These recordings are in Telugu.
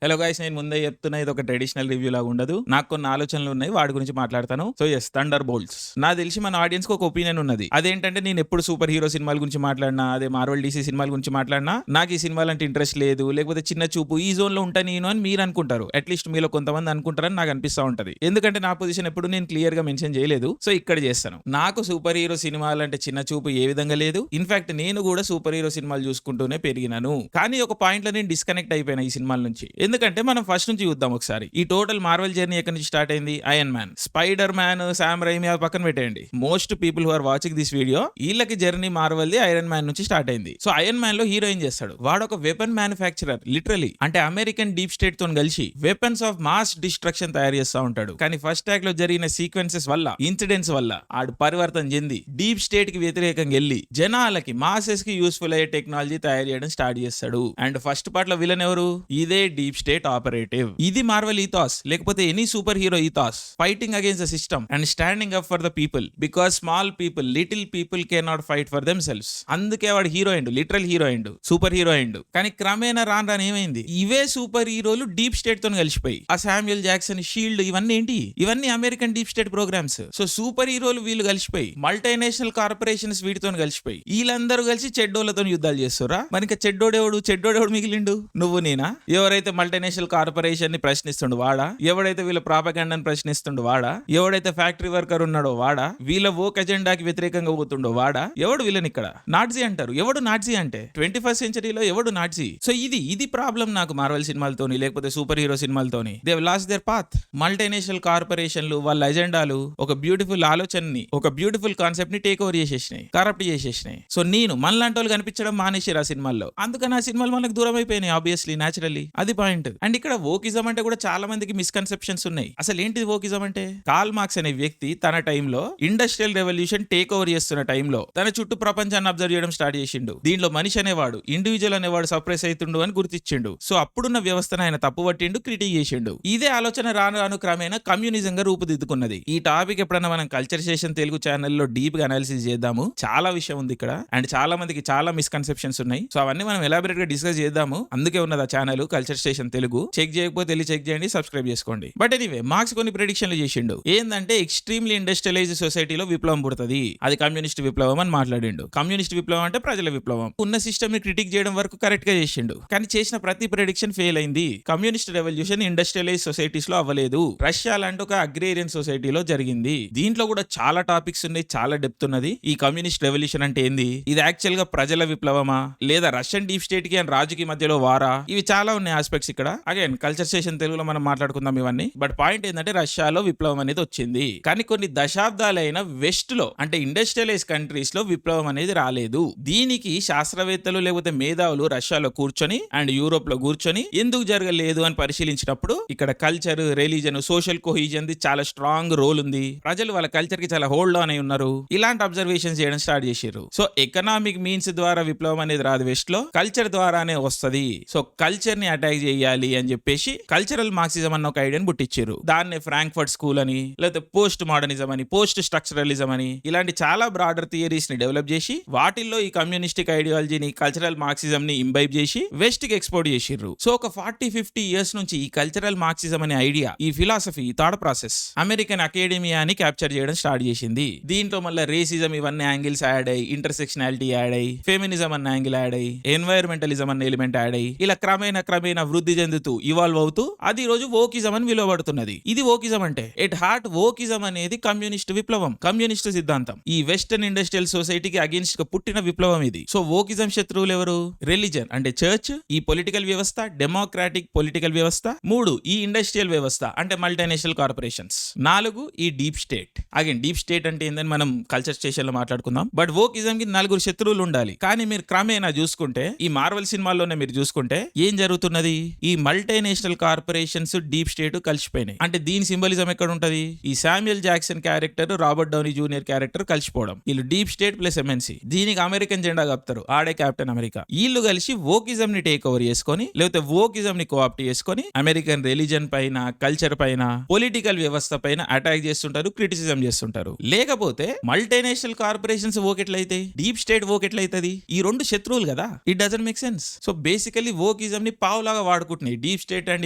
హలో గైస్, నేను ముందే చెప్తున్నా, ఇది ఒక ట్రెడిషనల్ రివ్యూ లాగా ఉండదు. నాకు కొన్ని ఆలోచనలు ఉన్నాయి, వాటి గురించి మాట్లాడతాను. So yes, Thunderbolts. నాకు తెలిసి మన ఆడియన్స్ కి ఒక ఒపీనియన్ ఉన్నది. అదేంటంటే, నేను ఎప్పుడు సూపర్ హీరో సినిమాల గురించి మాట్లాడినా, అదే మార్వెల్ డీసీ సినిమాల గురించి మాట్లాడినా, నాకు ఈ సినిమాలు అంటే ఇంట్రెస్ట్ లేదు, లేకపోతే చిన్న చూపు, ఈ జోన్ లో ఉంటా నేను అని మీరు అనుకుంటారు. అట్లీస్ట్ మీలో కొంతమంది అనుకుంటారని నాకు అనిపిస్తూ ఉంటది. ఎందుకంటే నా పొజిషన్ ఎప్పుడు నేను క్లియర్ గా మెన్షన్ చేయలేదు. సో ఇక్కడ చేస్తాను. నాకు సూపర్ హీరో సినిమాలు అంటే చిన్న చూపు ఏ విధంగా లేదు. ఇన్ఫాక్ట్ నేను కూడా సూపర్ హీరో సినిమాలు చూసుకుంటూనే పెరిగినాను. కానీ ఒక పాయింట్ లో నేను డిస్కనెక్ట్ అయిపోయినా ఈ సినిమాల నుంచి. ఎందుకంటే మనం ఫస్ట్ నుంచి చూద్దాం ఒకసారి. ఈ టోటల్ మార్వెల్ జర్నీ ఎక్కడి నుంచి స్టార్ట్ అయింది? Iron Man, Spider Man, Sam Raimi అవి పక్కన పెట్టేయండి. Most people who are watching this video, వీళ్ళకి journey Marvel the Iron Man నుంచి స్టార్ట్ అయింది. సో ఐరన్ మ్యాన్ లో హీరో ఏం చేస్తాడు? వాడు ఒక వెపన్ మ్యానుఫ్యాక్చరర్. లిటరలీ అంటే అమెరికన్ డీప్ స్టేట్ తో కలిసి వెపన్స్ ఆఫ్ మాస్ డిస్ట్రక్షన్ తయారు చేస్తూ ఉంటాడు. కానీ ఫస్ట్ ట్యాక్ లో జరిగిన సీక్వెన్సెస్ వల్ల, ఇన్సిడెంట్స్ వల్ల ఆడు పరివర్తన చెంది డీప్ స్టేట్ కి వ్యతిరేకంగా వెళ్ళి జనాలకి, మాసెస్ కి యూస్ఫుల్ అయ్యే టెక్నాలజీ తయారు చేయడం స్టార్ట్ చేస్తాడు. అండ్ ఫస్ట్ పార్ట్ లో విలన్ ఎవరు? ఇదే డీప్ స్టేట్ ఆపరేటివ్. ఇది మార్వెల్ ఈథాస్, లేకపోతే any super hero ethos. Fighting against the system and standing up for the people, because small people, little people can not fight for themselves. అందుకే వాడు హీరో అయిండు, లిటరల్ హీరో అయిండు, సూపర్ హీరో అయిండు. కానీ క్రమేణా రాను ఏమైంది? ఇవే సూపర్ హీరోలు డీప్ స్టేట్ తో కలిసిపోయి, ఆ శామ్యుయల్ జాక్సన్, షీల్డ్, ఇవన్నీ ఏంటి? ఇవన్నీ American deep state programs. So super హీరోలు వీళ్ళు కలిసిపోయి, మల్టీనేషనల్ కార్పొరేషన్స్ వీటితో కలిసిపోయి, వీళ్ళందరూ కలిసి చెడ్డోళ్లతో యుద్ధాలు చేస్తారా? మరి ఇంకా చెడ్డోడెవడు మిగిలిండు? నువ్వు నేనా? ఎవరైతే మల్టీనేషనల్ కార్పొరేషన్ ని ప్రశ్నిస్తుండు వాడా? ఎవడైతే వీళ్ళ ప్రాపగాండాని ప్రశ్నిస్తుండు వాడా? ఎవడైతే ఫ్యాక్టరీ వర్కర్ ఉన్నాడో వాడా? వీళ్ళ వోక్ ఎజెండాకి వ్యతిరేకంగా పోతుండో వాడా? ఎవడు వీళ్ళని ఇక్కడ నాట్జీ అంటారు? ఎవడు నాట్జీ అంటే 21st సెంచరీలో ఎవడు నాట్జీ? సో ఇది ప్రాబ్లం నాకు మార్వెల్ సినిమాలతోని, లేకపోతే సూపర్ హీరో సినిమాలతోని. They have lost their path. Multinational కార్పొరేషన్లు వాళ్ళ ఎజెండాలు ఒక బ్యూటిఫుల్ ఆలోచనని, ఒక బ్యూటిఫుల్ కాన్సెప్ట్ ని టేక్ ఓవర్ చేసేసినాయి, కరప్ట్ చేసేసినాయి. సో నేను మనలాంటి వాళ్ళు కనిపించడం మానేసారు ఆ సినిమాల్లో. అందుకని ఆ సినిమాలు మనకు దూరం అయిపోయినాయి, ఆబ్వియస్లీ, న్యాచురల్లీ. అది పాయింట్. అండ్ ఇక్కడ వోకిజం అంటే కూడా చాలా మందికి మిస్కన్సెప్షన్స్ ఉన్నాయి. అసలు ఏంటిది వోకిజం అంటే? కార్ల్ మార్క్స్ అనే వ్యక్తి తన టైంలో ఇండస్ట్రియల్ రెవల్యూషన్ టేక్ ఓవర్ చేస్తున్న టైంలో తన చుట్టూ ప్రపంచాన్ని అబ్జర్వ్ చేయడం స్టార్ట్ చేసిండు. దీనిలో మనిషి అనేవాడు, ఇండివిజువల్ అనేవాడు సప్రెస్ అవుతుండు అని గుర్తించిండు. సో అప్పుడున్న వ్యవస్థను ఆయన తప్పు పట్టిండు, క్రిటిక్ చేసిండు. ఇదే ఆలోచన రాను క్రమేణా కమ్యూనిజం గా రూపుదిద్దుకున్నది. ఈ టాపిక్ ఎప్పుడైనా మనం కల్చర్ స్టేషన్ తెలుగు ఛానల్లో డీప్ గా అనాలిసిస్ చేద్దాము. చాలా విషయం ఉంది ఇక్కడ, అండ్ చాలా మందికి చాలా మిస్కన్సెప్షన్స్ ఉన్నాయి. సో అవన్నీ మనం ఎలాబరేట్ గా డిస్కస్ చేద్దాము. అందుకే ఉన్నది ఆ channel culture station Telugu. Check చేయకపోతే వెళ్ళి చెక్ చేయండి, సబ్స్క్రైబ్ చేసుకోండి. బట్ ఎనీవే, మార్క్స్ కొన్ని ప్రెడిక్షన్లు చేసిండు. ఏందంటే ఎక్స్ట్రీమ్లీ ఇండస్ట్రియలైజ్ సొసైటీలో విప్లవం పుడుతుంది, అది కమ్యూనిస్ట్ విప్లవం అని మాట్లాడిండు. కమ్యూనిస్ట్ విప్లవం అంటే ప్రజల విప్లవం. ఉన్న సిస్టమ్ ని క్రిటిక్ చేయడం వరకు కరెక్ట్ గా చేసిండు. కానీ చేసిన ప్రతి ప్రెడిక్షన్ ఫెయిల్ అయింది. కమ్యూనిస్ట్ రెవల్యూషన్ ఇండస్ట్రియలైజ్ సొసైటీస్ లో అవ్వలేదు. రష్యా లాంటి ఒక అగ్రేరియన్ సొసైటీలో జరిగింది. దీంట్లో కూడా చాలా టాపిక్స్ ఉన్నాయి, చాలా డెప్త్ ఉన్నది. ఈ కమ్యూనిస్ట్ రెవల్యూషన్ అంటే ఏంది? ఇది యాక్చువల్ గా ప్రజల విప్లవమా, లేదా రష్యన్ డీప్ స్టేట్ కి అండ్ రాజుకి మధ్యలో వారా? ఇవి చాలా ఉన్నాయి ఆస్పెక్ట్స్ ఇక్కడ. అగైన్ కల్చర్ స్టేషన్ తెలుగులో మనం మాట్లాడుకుందాం ఇవన్నీ. బట్ పాయింట్ ఏంటంటే, రష్యాలో విప్లవం అనేది వచ్చింది, కానీ కొన్ని దశాబ్దాలైన వెస్ట్ లో, అంటే ఇండస్ట్రియలైజ్ కంట్రీస్ లో విప్లవం అనేది రాలేదు. దీనికి శాస్త్రవేత్తలు లేకపోతే మేధావులు రష్యాలో కూర్చొని అండ్ యూరోప్ లో కూర్చొని ఎందుకు జరగలేదు అని పరిశీలించినప్పుడు, ఇక్కడ కల్చర్, రిలీజన్, సోషల్ కోహిజన్ ది చాలా స్ట్రాంగ్ రోల్ ఉంది. ప్రజలు వాళ్ళ కల్చర్ కి చాలా హోల్డ్ ఆన్ అయి ఉన్నారు. ఇలాంటి అబ్జర్వేషన్స్ చేయడం స్టార్ట్ చేశారు. సో ఎకనామిక్ మీన్స్ ద్వారా విప్లవం అనేది రాదు వెస్ట్ లో, కల్చర్ ద్వారానే వస్తది. సో కల్చర్ ని అటాక్ చేయాలి అని చెప్పేసి కల్చరల్ మార్క్సిజం అన్న ఒక ఐడియాని పుట్టించారు. దాన్నే ఫ్రాంక్ఫర్ట్ స్కూల్ అని, లేకపోతే పోస్ట్ మోడర్నిజం అని, పోస్ట్ స్ట్రక్చరలిజం అని, ఇలాంటి చాలా బ్రాడర్ థియరీస్ ని డెవలప్ చేసి వాటిల్లో ఈ కమ్యూనిస్టిక్ ఐడియాలజీని, కల్చరల్ మార్క్సిజం ని ఇంబైబ్ చేసి వెస్ట్ కి ఎక్స్పోర్ట్ చేసిర్రు. సో ఒక 40-50 ఇయర్స్ నుంచి ఈ కల్చరల్ మార్క్సిజం అనే ఐడియా, ఈ ఫిలాసఫీ, ఈ థాట్ ప్రాసెస్ అమెరికన్ అకాడమియాని క్యాప్చర్ చేయడం స్టార్ట్ చేసింది. దీంట్లో మళ్ళీ రేసిజం ఇవన్నీ యాంగిల్స్ యాడ్ అయ్యి, ఇంటర్సెక్షనాలిటీ యాడ్ అయ్యి, ఫెమినిజం అన్న యాంగిల్ యాడ్ అయ్యి, ఎన్వైరన్మెంటలిజం అన్న ఎలిమెంట్ యాడ్ అయ్యి, ఇలా క్రమేణా వృద్ధి చెందుతూ, ఇవాల్వ్ అవుతూ అది రోజు వోకిజం అని విలువబడుతున్నది. ఇది వోకిజం అంటే ఎట్ హార్ట్ వోకిజం అనేది కమ్యూనిస్ట్ విప్లవం, కమ్యూనిస్ట్ సిద్ధాంతం. ఈ వెస్టర్న్ ఇండస్ట్రియల్ సొసైటీకి అగేన్స్ట్ గా పుట్టిన విప్లవం ఇది. సో వోకిజం శత్రువులు ఎవరు? రిలీజన్ అంటే చర్చ్, ఈ పొలిటికల్ వ్యవస్థ, డెమోక్రాటిక్ పొలిటికల్ వ్యవస్థ. 3 ఈ ఇండస్ట్రియల్ వ్యవస్థ అంటే మల్టీనేషనల్ కార్పొరేషన్స్. 4 ఈ deep state. Again deep state అంటే ఏందని మనం కల్చర్ స్టేషన్ లో మాట్లాడుకుందాం. బట్ వోకిజం కి 4 శత్రువులు ఉండాలి. కానీ మీరు క్రమేణా చూసుకుంటే, ఈ మార్వెల్ సినిమాల్లోనే మీరు చూసుకుంటే ఏం జరుగుతున్నది? ఈ మల్టీనేషనల్ కార్పొరేషన్స్, డీప్ స్టేట్ కలిసిపోయినాయి. అంటే దీని సింబలిజం ఎక్కడ ఉంటది? ఈ Samuel Jackson character, Robert Downey Junior character కలిసిపోవడం. వీళ్ళు డీప్ స్టేట్ ప్లస్ ఎంఎన్సీ, దీనికి అమెరికన్ జెండా కప్తారు, ఆడే కెప్టెన్ అమెరికా. వీళ్ళు కలిసి వోకిజం ని టేక్ ఓవర్ చేసుకొని, లేకపోతే వోకిజం ని కోఆప్ట్ చేసుకొని అమెరికన్ రిలీజన్ పైన, కల్చర్ పైన, పొలిటికల్ వ్యవస్థ పైన అటాక్ చేస్తుంటారు, క్రిటిసిజం చేస్తుంటారు. లేకపోతే మల్టీనేషనల్ కార్పొరేషన్స్ ఓకెట్లయితాయి, డీప్ స్టేట్ ఓకెట్లయితది? ఈ 2 శత్రువులు కదా, it doesn't make sense. So basically wokism ని పావులాగా వాడుకుంటారు ఆడుకుంటున్నాయి డీప్ స్టేట్ అండ్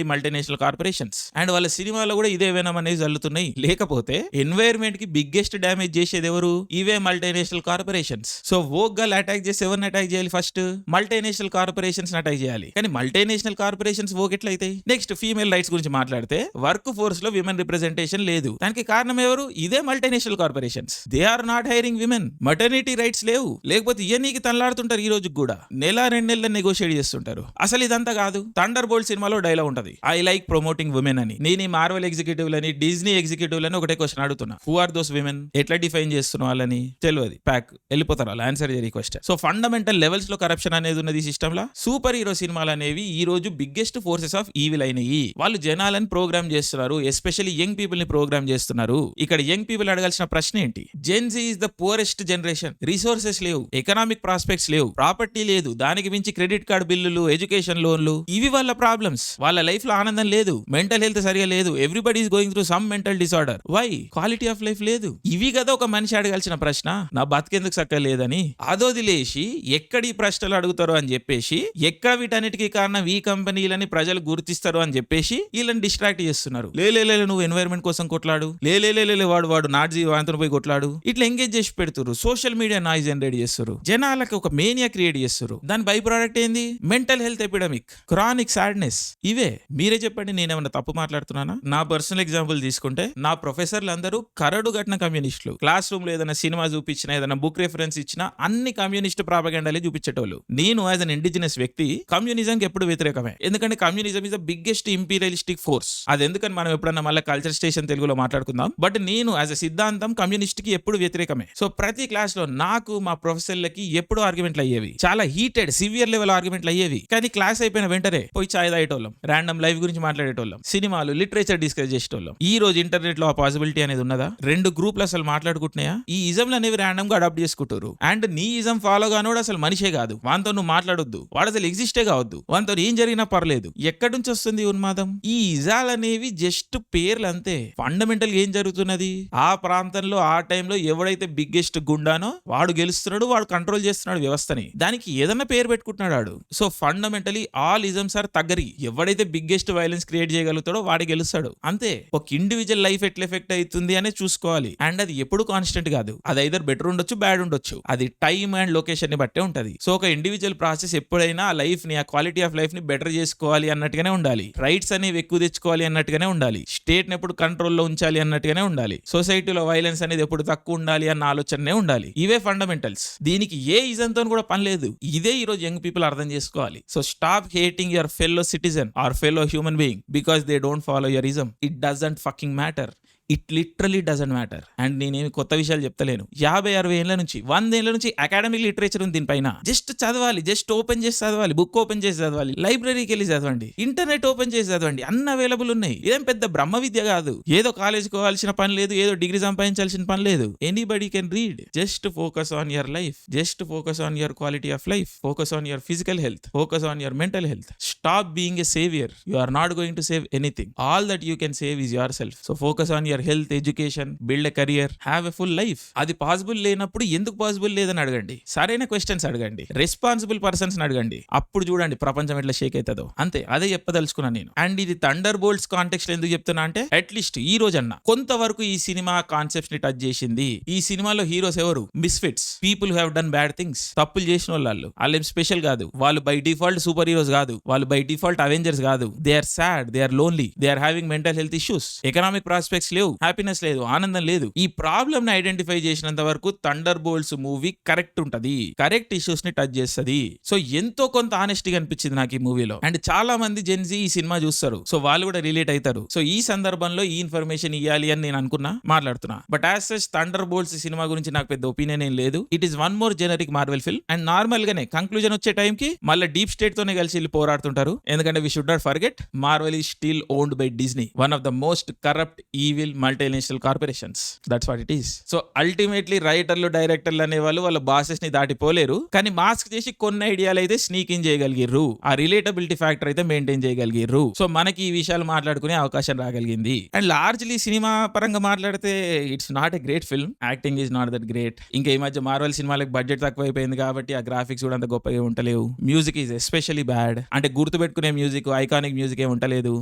ఈ మల్టీనేషనల్ కార్పొరేషన్స్. అండ్ వాళ్ళ సినిమాలో కూడా ఇదే వెనం అనేది జల్లుతున్నాయి. లేకపోతే ఎన్వైర్న్మెంట్ కి బిగ్గెస్ట్ డ్యామేజ్ చేసేది ఎవరు? ఇవే మల్టీనేషనల్ కార్పొరేషన్స్. సో వోక్ గల్ అటాక్ చేసి ఎవరిని అటాక్ చేయాలి? ఫస్ట్ మల్టీనేషనల్ కార్పొరేషన్స్ అటాక్ చేయాలి. కానీ మల్టీనేషనల్ కార్పొరేషన్స్ వోక్ ఎట్లయితాయి? నెక్స్ట్ ఫీమేల్ రైట్స్ గురించి మాట్లాడితే వర్క్ ఫోర్స్ లో విమెన్ రిప్రజెంటేషన్ లేదు. దానికి కారణం ఎవరు? ఇదే multinational corporations. They are not hiring women. Maternity rights లేవు. లేకపోతే ఇవన్నీకి తనలాడుతుంటారు. ఈ రోజు కూడా నెల 2 నెలలు నెగోషియేట్ చేస్తుంటారు. అసలు ఇదంతా కాదు. థండర్ బోల్ట్ సినిమాలో డైలాగ్ ఉంటది, ఐ లైక్ ప్రమోటింగ్ విమెన్ అని. నేను ఈ మార్వెల్ ఎగ్జిక్యూటివ్లని డిజ్నీ ఎగ్జిక్యూటివ్లని ఒకటే క్వశ్చన్ అడుగుతున్నా, హూ ఆర్ దోస్ విమెన్? ఎట్లా డిఫైన్ చేస్తున్నా వాళ్ళని? తెలియదు. ప్యాక్ వెళ్ళిపోతారు వాళ్ళు ఆన్సర్ చేయని క్వశ్చన్. సో ఫండమెంటల్ లెవెల్స్ లో కరప్షన్ అనేది ఉన్నది ఈ సిస్టమ్ లా. సూపర్ హీరో సినిమాలు అనేవి ఈ రోజు బిగ్గెస్ట్ ఫోర్సెస్ ఆఫ్ ఈవిల్ అయినాయి. వాళ్ళు జనాలను ప్రోగ్రామ్ చేస్తున్నారు, ఎస్పెషల్లీ యంగ్ పీపుల్ ని ప్రోగ్రామ్ చేస్తున్నారు. ఇక్కడ యంగ్ పీపుల్ అడగాల్సిన ప్రశ్న ఏంటి? Gen Z is the purest generation. Resources లేవు, ఎకనామిక్ ప్రాస్పెక్ట్స్ లేవు, ప్రాపర్టీ లేదు, దానికి మించి క్రెడిట్ కార్డు బిల్లులు, ఎడ్యుకేషన్ లోన్లు, ఇవి వాళ్ళ ప్రాబ్లమ్స్. వాళ్ళ లైఫ్ లో ఆనందం లేదు, మెంటల్ హెల్త్ సరిగా లేదు, everybody is going through some mental disorder. Why? Quality of life లేదు. ఇవి కదా ఒక మనిషి అడగాల్సిన ప్రశ్న. నా బతికెందుకు సక్కలేదని అదోదిలేసి ఎక్కడ ఈ ప్రశ్నలు అడుగుతారో అని చెప్పేసి, ఎక్కడ వీటన్నిటికీ కారణం ఈ కంపెనీలని ప్రజలు గుర్తిస్తారు అని చెప్పేసి వీళ్ళని డిస్ట్రాక్ట్ చేస్తున్నారు. లే నువ్వు ఎన్వైరన్మెంట్ కోసం కొట్లాడు, లే వాడు నాట్జీ వాంతో పోయి కొట్లాడు, ఇట్లా ఎంగేజ్ చేసి పెడుతురు. సోషల్ మీడియా నాయిస్ జనరేట్ చేస్తారు, జనాలకు ఒక మేనియా క్రియేట్ చేస్తారు. దాని బై ప్రోడక్ట్ ఏంది? Mental health epidemic, chronic sadness. ఇవే. మీరే చెప్పండి, నేనేమన్నా తప్పు మాట్లాడుతున్నానా? నా పర్సనల్ ఎగ్జాంపుల్ తీసుకుంటే, నా ప్రొఫెసర్లు అందరూ కరడు గట్టిన కమ్యూనిస్టులు. క్లాస్ రూమ్ లో ఏదైనా సినిమా చూపించినా, ఏదైనా బుక్ రెఫరెన్స్ ఇచ్చినా అన్ని కమ్యూనిస్ట్ ప్రాపగండాలే చూపించేటోళ్ళు. నేను యాజ్ అన్ ఇండిజినస్ వ్యక్తి కమ్యూనిజం కి ఎప్పుడు వ్యతిరేకమే. ఎందుకంటే communism is the biggest imperialistic force. అది ఎందుకని మనం ఎప్పుడన్నా మళ్ళీ కల్చర్ స్టేషన్ తెలుగులో మాట్లాడుకుందాం. బట్ నేను యాజ్ అ సిద్ధాంతం కమ్యూనిస్ట్ కి ఎప్పుడు వ్యతిరేకమే. సో ప్రతి క్లాస్ లో నాకు మా ప్రొఫెసర్లకి ఎప్పుడు ఆర్గ్యుమెంట్లు అయ్యేవి, చాలా హీటెడ్ సివియర్ లెవెల్ ఆర్గ్యుమెంట్లు అయ్యేవి. కానీ క్లాస్ అయిపోయిన వెంటనే పోయి చాయ్ తాగేటోళ్ళం, ర్యాండమ్ లైఫ్ గురించి మాట్లాడేటోళ్ళం, సినిమాలు, లిటరేచర్ డిస్కస్ చేసేటోళ్ళం. ఈ రోజు ఇంటర్నెట్ లో ఆ పాసిబిలిటీ అనేది ఉన్నదా? 2 గ్రూప్లు అసలు మాట్లాడుకుంటున్నాయా? ఈ ఇజంలు అనేవి ర్యాండమ్ గా అడాప్ట్ చేసుకుంటారు. అండ్ నీ ఇజం ఫాలో గానోడు అసలు మనిషే కాదు, వాంతో నువ్వు మాట్లాడొద్దు, వాడు అసలు ఎగ్జిస్టే కావద్దు, వాంతో ఏం జరిగినా పర్లేదు. ఎక్కడి నుంచి వస్తుంది ఉన్మాదం? ఈ ఇజాలు అనేవి జస్ట్ పేర్లు అంతే. ఫండమెంటల్ ఏం జరుగుతున్నది? ఆ ప్రాంతంలో ఆ టైంలో ఎవడైతే బిగ్గెస్ట్ గుండానో వాడు గెలుస్తున్నాడు, వాడు కంట్రోల్ చేస్తున్నాడు వ్యవస్థని. దానికి ఏదన్నా పేరు పెట్టుకుంటున్నాడు. So fundamentally all isms are తగ్గరి. ఎవడైతే బిగ్గెస్ట్ వైలెన్స్ క్రియేట్ చేయగలుగుతాడో వాడే గెలుస్తాడు. అంతే. ఒక ఇండివిజువల్ లైఫ్ ఎట్లా ఎఫెక్ట్ అవుతుంది అనే చూసుకోవాలి. అండ్ అది ఎప్పుడు కాన్స్టెంట్ కాదు. అది ఐదర్ బెటర్ ఉండొచ్చు, బ్యాడ్ ఉండొచ్చు. అది టైమ్ అండ్ లొకేషన్ ని బట్టే ఉంటది. సో ఒక ఇండివిజువల్ ప్రాసెస్ ఎప్పుడైనా ఆ లైఫ్ ని, ఆ క్వాలిటీ ఆఫ్ లైఫ్ ని బెటర్ చేసుకోవాలి అన్నట్టుగానే ఉండాలి. రైట్స్ అనేవి ఎక్కువ తెచ్చుకోవాలి అన్నట్టుగానే ఉండాలి. స్టేట్ ని ఎప్పుడు కంట్రోల్లో ఉంచాలి అన్నట్టుగానే ఉండాలి. సొసైటీలో వైలెన్స్ అనేది ఎప్పుడు తక్కువ ఉండాలి అన్న ఆలోచనే ఉండాలి. ఇవే ఫండమెంటల్స్. దీనికి ఏ ఇజంతో కూడా పని లేదు. ఇదే ఈ రోజు యంగ్ పీపుల్ అర్థం చేసుకోవాలి. So stop hating your fellow citizen or fellow human being because they don't follow your ism. It doesn't fucking matter. It literally doesn't matter. And నేనేమి కొత్త విషయాలు చెప్తలేను. 50-60 ఏళ్ల నుంచి, 100 ఏళ్ల నుంచి అకాడమిక్ లిటరేచర్ ఉంది దీనిపైన. జస్ట్ చదవాలి, జస్ట్ ఓపెన్ చేసి చదవాలి, బుక్ ఓపెన్ చేసి చదవాలి, లైబ్రరీకి వెళ్ళి చదవండి, ఇంటర్నెట్ ఓపెన్ చేసి చదవండి, అన్ని అవైలబుల్ ఉన్నాయి. ఇదేం పెద్ద బ్రహ్మ విద్య కాదు. ఏదో కాలేజ్కి పోవాల్సిన పని లేదు, ఏదో డిగ్రీ సంపాదించాల్సిన పని లేదు. Anybody can read. Just focus on your life, just focus on your quality of life, focus on your physical health, focus on your mental health. Stop being a saviour. You are not going to save anything. All that you can save is yourself. So focus on your health, education, build a career, have a full life. అది పాసిబుల్ లేనప్పుడు ఎందుకు పాసిబుల్ లేదని అడగండి. సరైన క్వశ్చన్స్ అడగండి, రెస్పాన్సిబుల్ పర్సన్స్ అడగండి. అప్పుడు చూడండి ప్రపంచం ఎట్లా షేక్ అవుతుందో. అంతే, అదే చెప్పదలుచుకున్నాను నేను. అండ్ ఇది థండర్ బోల్ట్స్ కాంటెక్స్ట్ ఎందుకు చెప్తున్నా అంటే, అట్లీస్ట్ ఈ రోజన్నా కొంతవరకు ఈ సినిమా కాన్సెప్ట్స్ ని టచ్ చేసింది. ఈ సినిమాలో హీరోస్ ఎవరు? Misfits, people who have done bad things. తప్పులు చేసిన వాళ్ళు. వాళ్ళేం స్పెషల్ కాదు. వాళ్ళు బై డిఫాల్ట్ సూపర్ హీరోస్ కాదు. వాళ్ళు బై డిఫాల్ట్ అవెంజర్స్ కాదు. They are sad, they are lonely, they are having mental health issues, economic prospects లేవు, హ్యాపీనెస్ లేదు, ఆనందం లేదు. ఈ ప్రాబ్లమ్ ని ఐడెంటిఫై చేసినంత వరకు థండర్ బోల్ట్స్ మూవీ కరెక్ట్ ఉంటది, కరెక్ట్ ఇష్యూస్ ని టచ్ చేస్తుంది. సో ఎంతో కొంత ఆనెస్టీగా అనిపించింది నాకు ఈ మూవీలో. అండ్ చాలా మంది జెన్జీ ఈ సినిమా చూస్తారు, సో వాళ్ళు కూడా రిలేట్ అవుతారు. సో ఈ సందర్భంలో ఈ ఇన్ఫర్మేషన్ ఇవ్వాలి అని నేను అనుకున్నా, మాట్లాడుతున్నా. But as such thunder bolts cinema గురించి నాకు పెద్ద ఒపీనియన్ ఏం లేదు. It is one more generic Marvel film. And normal గానే కంక్లూజన్ వచ్చే టైం కి మళ్ళీ డీప్ స్టేట్ తోనే కలిసి వెళ్ళి పోరాడుతుంటారు. ఎందుకంటే we should not forget, Marvel is still owned by Disney, one of the most corrupt, evil, multinational corporations. That's what it is. So ultimately రైటర్లు డైరెక్టర్లు అనే వాళ్ళు వాళ్ళ బాసెస్ ని దాటిపోలేరు, కానీ మాస్క్ చేసి కొన్ని ఐడియాలు అయితే స్నీకింగ్ చేయగలిగిర్రు, ఆ రిలేటబిలిటీ ఫ్యాక్టర్ అయితే మెయింటైన్ చేయగలిగిర్రు. సో మనకి ఈ విషయాలు మాట్లాడుకునే అవకాశం రాగలిగింది. అండ్ లార్జ్లీ సినిమా పరంగా మాట్లాడితే it's not a great film, acting is not that great. ఇంకా ఈ మధ్య మార్వెల్ సినిమాలకు బడ్జెట్ తక్కువైపోయింది కాబట్టి ఆ గ్రాఫిక్స్ కూడా అంత గొప్పగా ఉంటలేవు. మ్యూజిక్ ఈజ్ ఎస్పెషల్లీ బ్యాడ్, అంటే గుర్తుపెట్టుకునే మ్యూజిక్, ఐకానిక్ మ్యూజిక్ ఏ ఉంటలేదు.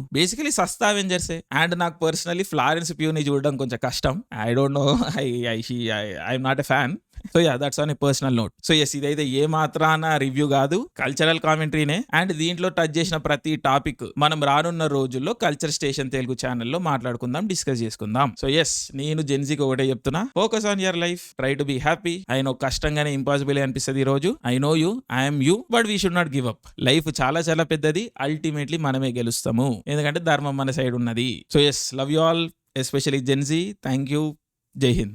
బేసికలీ సస్తా అవెంజర్సే. అండ్ నాకు పర్సనలీ ఫ్లారెన్స్ ప్యూ ని చూడడం కొంచెం కష్టం. I don't know, I'm not a fan. So yeah, that's on a personal note. So yes, ఇదైతే ఏ మాత్రాన రివ్యూ కాదు, కల్చరల్ కామెంటరీనే. అండ్ దీంట్లో టచ్ చేసిన ప్రతి టాపిక్ మనం రానున్న రోజుల్లో కల్చర్ స్టేషన్ తెలుగు ఛానల్లో మాట్లాడుకుందాం, డిస్కస్ చేసుకుందాం. సో ఎస్, నేను జెన్జీకి ఒకటే చెప్తున్నా, focus on your life, try to be happy. I know కష్టంగానే ఇంపాసిబుల్ అనిపిస్తుంది ఈ రోజు, I know you, I'm you, but we should not give up. Life చాలా చాలా పెద్దది, అల్టిమేట్లీ మనమే గెలుస్తాము, ఎందుకంటే ధర్మం మన సైడ్ ఉన్నది. So yes, love you all, especially Gen Z. Thank you. జై హింద్.